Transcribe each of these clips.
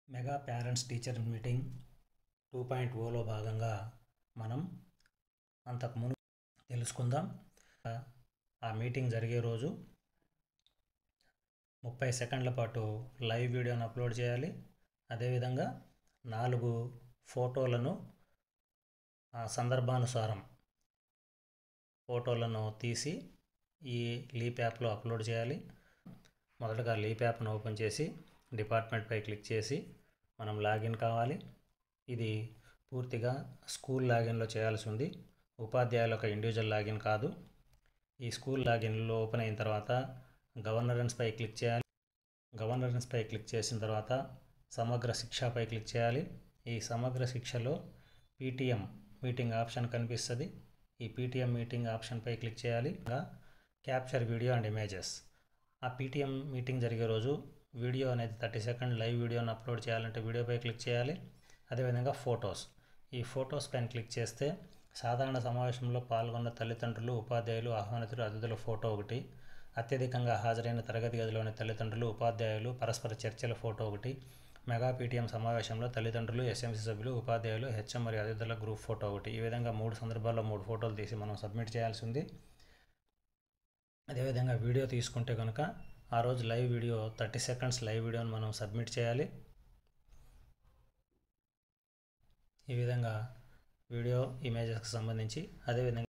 Mega parents teacher meeting 2.0లో భాగంగా మనం అంతకుముందు తెలుసుకుందాం. ఆ మీటింగ్ జరిగే రోజు 30 సెకండ్ల పాటు లైవ్ వీడియోను అప్లోడ్ చేయాలి. అదేవిధంగా 4 ఫోటోలను సందర్భానుసారం ఫోటోలను తీసి ఈ లీప్ యాప్లో అప్లోడ్ చేయాలి. మొదటగా లీప్ యాప్ను ఓపెన్ చేసి డిపార్ట్మెంట్పై క్లిక్ చేసి మనం లాగిన్ కావాలి. ఇది పూర్తిగా స్కూల్ లాగిన్లో చేయాల్సి ఉంది. ఉపాధ్యాయుల యొక్క ఇండివిజువల్ లాగిన్ కాదు. ఈ స్కూల్ లాగిన్లో ఓపెన్ అయిన తర్వాత గవర్నరెన్స్పై క్లిక్ చేయాలి. గవర్నరెన్స్పై క్లిక్ చేసిన తర్వాత సమగ్ర శిక్షపై క్లిక్ చేయాలి. ఈ సమగ్ర శిక్షలో పీటీఎం మీటింగ్ ఆప్షన్ కనిపిస్తుంది. ఈ పీటీఎం మీటింగ్ ఆప్షన్పై క్లిక్ చేయాలి. Capture video and images. ఆ పీటీఎం మీటింగ్ జరిగే రోజు వీడియో అనేది 30 సెకండ్ లైవ్ వీడియోని అప్లోడ్ చేయాలంటే వీడియోపై క్లిక్ చేయాలి. అదేవిధంగా ఫొటోస్. ఈ ఫొటోస్ పైన క్లిక్ చేస్తే సాధారణ సమావేశంలో పాల్గొన్న తల్లిదండ్రులు, ఉపాధ్యాయులు, ఆహ్వానితులు, అతిథుల ఫోటో ఒకటి, అత్యధికంగా హాజరైన తరగతి గదిలోని తల్లిదండ్రులు, ఉపాధ్యాయులు, పరస్పర చర్చల ఫోటో ఒకటి, మెగా పీటీఎం సమావేశంలో తల్లిదండ్రులు, ఎస్ఎంసీ సభ్యులు, ఉపాధ్యాయులు, హెచ్ఎం మరియు అతిథుల గ్రూప్ ఫోటో ఒకటి. ఈ విధంగా 3 సందర్భాల్లో 3 ఫోటోలు తీసి మనం సబ్మిట్ చేయాల్సి ఉంది. అదేవిధంగా వీడియో తీసుకుంటే కనుక ఆ రోజు లైవ్ వీడియో 30 సెకండ్స్ లైవ్ వీడియోని మనం సబ్మిట్ చేయాలి. ఈ విధంగా వీడియో ఇమేజెస్కి సంబంధించి అదేవిధంగా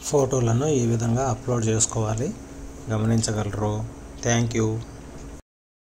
ఫోటోలను ఈ విధంగా అప్లోడ్ చేసుకోవాలి. గమనించగలరు. Thank you.